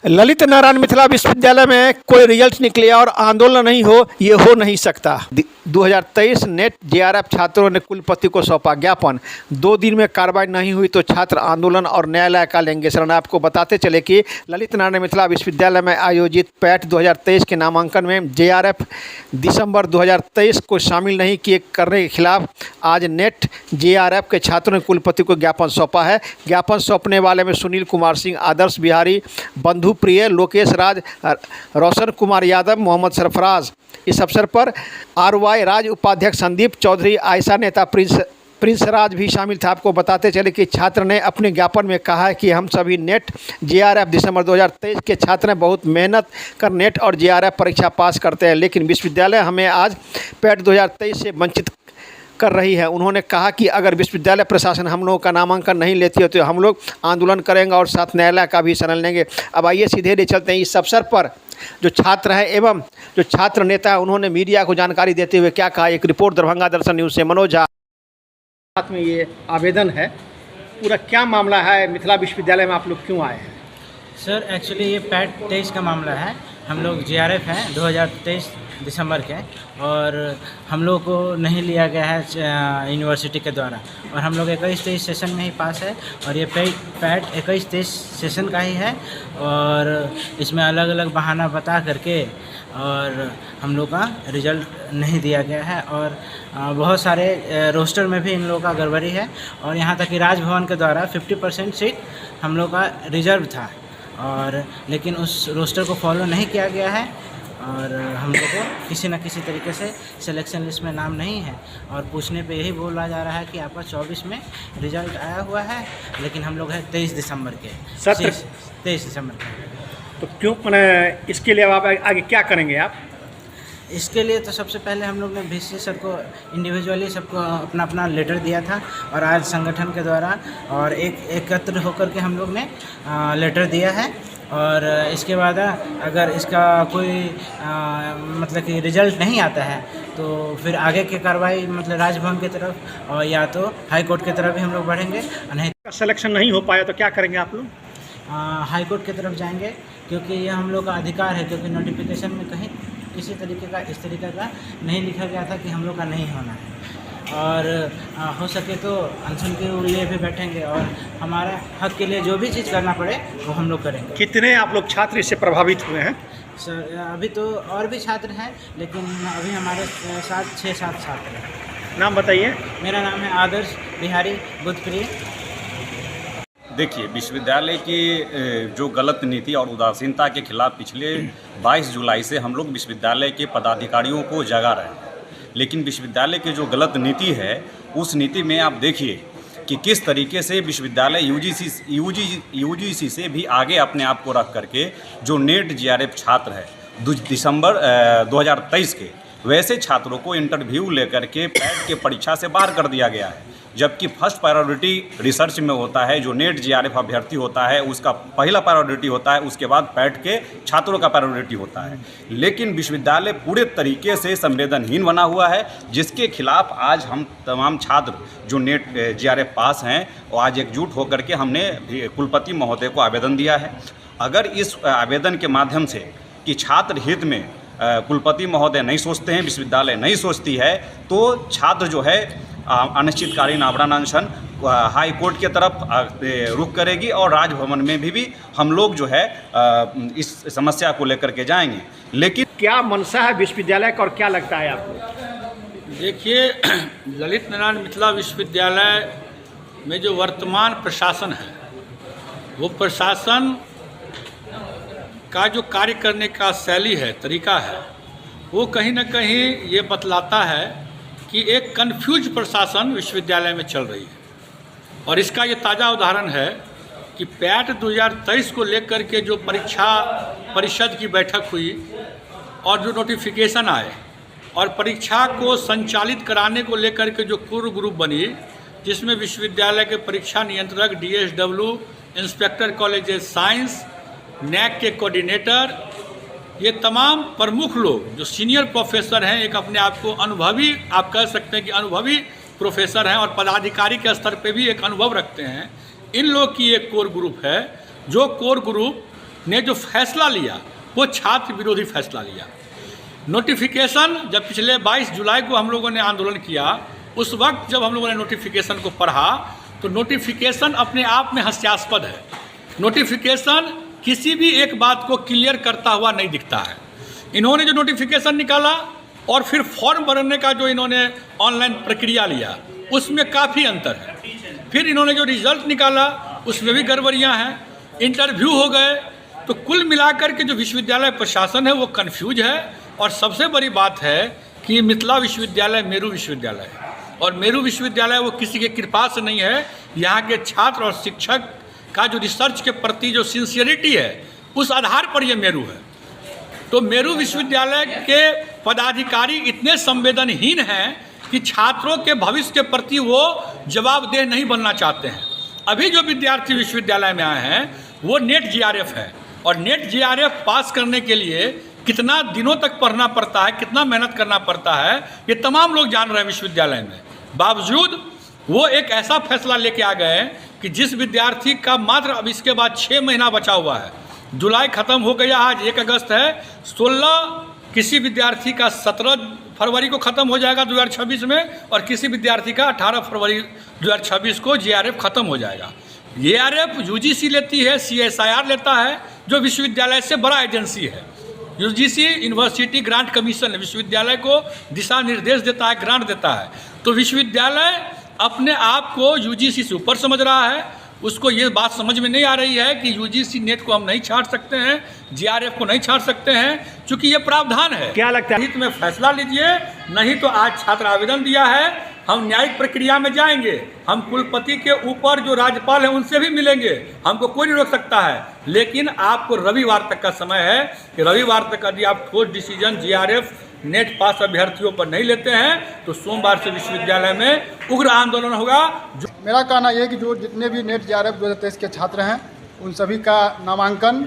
ललित नारायण मिथिला विश्वविद्यालय में कोई रिजल्ट निकले और आंदोलन नहीं हो, ये हो नहीं सकता। 2023 नेट जेआरएफ छात्रों ने कुलपति को सौंपा ज्ञापन। 2 दिन में कार्रवाई नहीं हुई तो छात्र आंदोलन और न्यायालय का लेंगे शरण। आपको बताते चले कि ललित नारायण मिथिला विश्वविद्यालय में आयोजित पैट 2023 के नामांकन में जेआरएफ दिसंबर 2023 को शामिल नहीं किए करने के खिलाफ आज नेट जेआरएफ के छात्रों ने कुलपति को ज्ञापन सौंपा है। ज्ञापन सौंपने वाले में सुनील कुमार सिंह, आदर्श बिहारी, बंधु प्रिय, लोकेश राज, रोशन कुमार यादव, मोहम्मद सरफराज। इस अवसर पर आरवाई राज उपाध्यक्ष संदीप चौधरी, आयशा नेता प्रिंस राज भी शामिल था। आपको बताते चले कि छात्र ने अपने ज्ञापन में कहा है कि हम सभी नेट जेआरएफ दिसंबर 2023 के छात्र हैं, बहुत मेहनत कर नेट और जेआरएफ परीक्षा पास करते हैं, लेकिन विश्वविद्यालय हमें आज पैट 2023 से वंचित कर रही है। उन्होंने कहा कि अगर विश्वविद्यालय प्रशासन हम लोगों का नामांकन नहीं लेती है तो हम लोग आंदोलन करेंगे और साथ न्यायालय का भी शरण लेंगे। अब आइए सीधे ले चलते हैं। इस अवसर पर जो छात्र हैं एवं जो छात्र नेता है उन्होंने मीडिया को जानकारी देते हुए क्या कहा, एक रिपोर्ट दरभंगा दर्शन न्यूज़ से मनोज झा। साथ में ये आवेदन है, पूरा क्या मामला है, मिथिला विश्वविद्यालय में आप लोग क्यों आए हैं? सर एक्चुअली ये पैट 23 का मामला है। हम लोग जेआरएफ हैं 2023 दिसंबर के, और हम लोग को नहीं लिया गया है यूनिवर्सिटी के द्वारा, और हम लोग 21-23 सेशन में ही पास है, और ये पैट 21-23 सेशन का ही है, और इसमें अलग अलग बहाना बता करके और हम लोग का रिज़ल्ट नहीं दिया गया है, और बहुत सारे रोस्टर में भी इन लोगों का गड़बड़ी है, और यहाँ तक कि राजभवन के द्वारा 50% सीट हम लोग का रिजर्व था, और लेकिन उस रोस्टर को फॉलो नहीं किया गया है, और हम लोग को किसी न किसी तरीके से सिलेक्शन लिस्ट में नाम नहीं है, और पूछने पे यही बोला जा रहा है कि आपका 24 में रिजल्ट आया हुआ है, लेकिन हम लोग है 23 दिसंबर के, 23 दिसंबर के। तो क्यों मैंने इसके लिए आप आगे क्या करेंगे आप? इसके लिए तो सबसे पहले हम लोग ने वीसी सर को इंडिविजुअली सबको अपना अपना लेटर दिया था, और आज संगठन के द्वारा और एकत्र होकर के हम लोग ने लेटर दिया है, और इसके बाद अगर इसका कोई मतलब कि रिजल्ट नहीं आता है तो फिर आगे की कार्रवाई मतलब राजभवन की तरफ और या तो हाई कोर्ट की तरफ भी हम लोग बढ़ेंगे, नहीं सिलेक्शन नहीं हो पाया तो क्या करेंगे आप लोग? हाई कोर्ट की तरफ जाएंगे, क्योंकि ये हम लोग का अधिकार है, क्योंकि नोटिफिकेशन में कहीं किसी तरीके का इस तरीके का नहीं लिखा गया था कि हम लोग का नहीं होना है, और हो सके तो अनशन के लिए भी बैठेंगे, और हमारा हक के लिए जो भी चीज़ करना पड़े वो हम लोग करेंगे। कितने आप लोग छात्र इससे प्रभावित हुए हैं? सर अभी तो और भी छात्र हैं, लेकिन अभी हमारे साथ 6-7 छात्र हैं। नाम बताइए। मेरा नाम है आदर्श बिहारी बुद्धप्रिय। देखिए, विश्वविद्यालय की जो गलत नीति और उदासीनता के खिलाफ पिछले 22 जुलाई से हम लोग विश्वविद्यालय के पदाधिकारियों को जगा रहे हैं, लेकिन विश्वविद्यालय की जो गलत नीति है उस नीति में आप देखिए कि किस तरीके से विश्वविद्यालय यूजीसी से भी आगे अपने आप को रख करके जो नेट जेआरएफ छात्र है दिसंबर 2023 के, वैसे छात्रों को इंटरव्यू लेकर के पैट के परीक्षा से बाहर कर दिया गया है, जबकि फर्स्ट प्रायोरिटी रिसर्च में होता है। जो नेट जेआरएफ अभ्यर्थी होता है उसका पहला प्रायोरिटी होता है, उसके बाद पैट के छात्रों का प्रायोरिटी होता है। लेकिन विश्वविद्यालय पूरे तरीके से संवेदनहीन बना हुआ है, जिसके खिलाफ आज हम तमाम छात्र जो नेट जेआरएफ पास हैं और आज एकजुट होकर के हमने कुलपति महोदय को आवेदन दिया है। अगर इस आवेदन के माध्यम से कि छात्र हित में कुलपति महोदय नहीं सोचते हैं, विश्वविद्यालय नहीं सोचती है, तो छात्र जो है अनिश्चितकालीन आवरण अनशन हाई कोर्ट की तरफ रुख करेगी, और राजभवन में भी हम लोग जो है इस समस्या को लेकर के जाएंगे। लेकिन क्या मंशा है विश्वविद्यालय का और क्या लगता है आपको? देखिए, ललित नारायण मिथिला विश्वविद्यालय में जो वर्तमान प्रशासन है वो प्रशासन का जो कार्य करने का शैली है, तरीका है, वो कहीं ना कहीं ये बतलाता है कि एक कन्फ्यूज प्रशासन विश्वविद्यालय में चल रही है। और इसका ये ताज़ा उदाहरण है कि पैट 2023 को लेकर के जो परीक्षा परिषद की बैठक हुई और जो नोटिफिकेशन आए और परीक्षा को संचालित कराने को लेकर के जो कोर ग्रुप बनी, जिसमें विश्वविद्यालय के परीक्षा नियंत्रक, DSW, inspector college science, NAAC के कोऑर्डिनेटर, ये तमाम प्रमुख लोग जो सीनियर प्रोफेसर हैं, एक अपने आप को अनुभवी, आप कह सकते हैं कि अनुभवी प्रोफेसर हैं और पदाधिकारी के स्तर पे भी एक अनुभव रखते हैं, इन लोग की एक कोर ग्रुप है, जो कोर ग्रुप ने जो फैसला लिया वो छात्र विरोधी फैसला लिया। नोटिफिकेशन जब पिछले 22 जुलाई को हम लोगों ने आंदोलन किया, उस वक्त जब हम लोगों ने नोटिफिकेशन को पढ़ा तो नोटिफिकेशन अपने आप में हास्यास्पद है। नोटिफिकेशन किसी भी एक बात को क्लियर करता हुआ नहीं दिखता है। इन्होंने जो नोटिफिकेशन निकाला और फिर फॉर्म भरने का जो इन्होंने ऑनलाइन प्रक्रिया लिया, उसमें काफ़ी अंतर है। फिर इन्होंने जो रिजल्ट निकाला उसमें भी गड़बड़ियाँ हैं, इंटरव्यू हो गए। तो कुल मिलाकर के जो विश्वविद्यालय प्रशासन है वो कन्फ्यूज है। और सबसे बड़ी बात है कि मिथिला विश्वविद्यालय मेरू विश्वविद्यालय है, और मेरू विश्वविद्यालय वो किसी के कृपा से नहीं है। यहाँ के छात्र और शिक्षक का जो रिसर्च के प्रति जो सिंसियरिटी है, उस आधार पर ये मेरू है। तो मेरू विश्वविद्यालय के पदाधिकारी इतने संवेदनहीन हैं कि छात्रों के भविष्य के प्रति वो जवाबदेह नहीं बनना चाहते हैं। अभी जो विद्यार्थी विश्वविद्यालय में आए हैं वो नेट जीआरएफ है, और नेट जीआरएफ पास करने के लिए कितना दिनों तक पढ़ना पड़ता है, कितना मेहनत करना पड़ता है, ये तमाम लोग जान रहे हैं विश्वविद्यालय में। बावजूद वो एक ऐसा फैसला लेके आ गए कि जिस विद्यार्थी का मात्र अब इसके बाद 6 महीना बचा हुआ है, जुलाई ख़त्म हो गया, आज 1 अगस्त है, 16 किसी विद्यार्थी का 17 फरवरी को ख़त्म हो जाएगा 2026 में, और किसी विद्यार्थी का 18 फरवरी 2026 को जीआरएफ ख़त्म हो जाएगा। जीआरएफ यूजीसी लेती है, सीएसआईआर लेता है, जो विश्वविद्यालय से बड़ा एजेंसी है। यूजीसी यूनिवर्सिटी ग्रांट कमीशन विश्वविद्यालय को दिशा निर्देश देता है, ग्रांट देता है। तो विश्वविद्यालय अपने आप को यूजीसी से ऊपर समझ रहा है। उसको ये बात समझ में नहीं आ रही है कि यूजीसी नेट को हम नहीं छाड़ सकते हैं, जीआरएफ को नहीं छाड़ सकते हैं, क्योंकि ये प्रावधान है। क्या लगता है? हित में फैसला लीजिए, नहीं तो आज छात्र आवेदन दिया है, हम न्यायिक प्रक्रिया में जाएंगे, हम कुलपति के ऊपर जो राज्यपाल हैं उनसे भी मिलेंगे, हमको कोई नहीं रोक सकता है। लेकिन आपको रविवार तक का समय है कि रविवार तक यदि आप ठोस डिसीजन जीआरएफ नेट पास अभ्यर्थियों पर नहीं लेते हैं तो सोमवार से विश्वविद्यालय में उग्र आंदोलन होगा। मेरा कहना यह है कि जो जितने भी नेट जीआरएफ 2023 के छात्र हैं उन सभी का नामांकन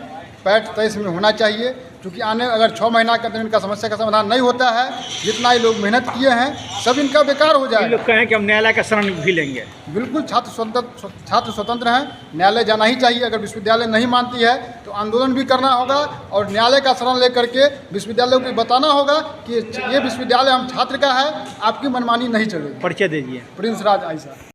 पैट 23 में होना चाहिए, क्योंकि आने अगर 6 महीना के अंदर इनका समस्या का समाधान नहीं होता है, जितना ही लोग मेहनत किए हैं सब इनका बेकार हो जाएगा। लोग कहें कि हम न्यायालय का शरण भी लेंगे। बिल्कुल छात्र स्वतंत्र हैं, न्यायालय जाना ही चाहिए। अगर विश्वविद्यालय नहीं मानती है तो आंदोलन भी करना होगा, और न्यायालय का शरण लेकर के विश्वविद्यालय को बताना होगा कि ये विश्वविद्यालय हम छात्र का है, आपकी मनमानी नहीं चलेगी। परिचय दीजिए। प्रिंस राज आयसा।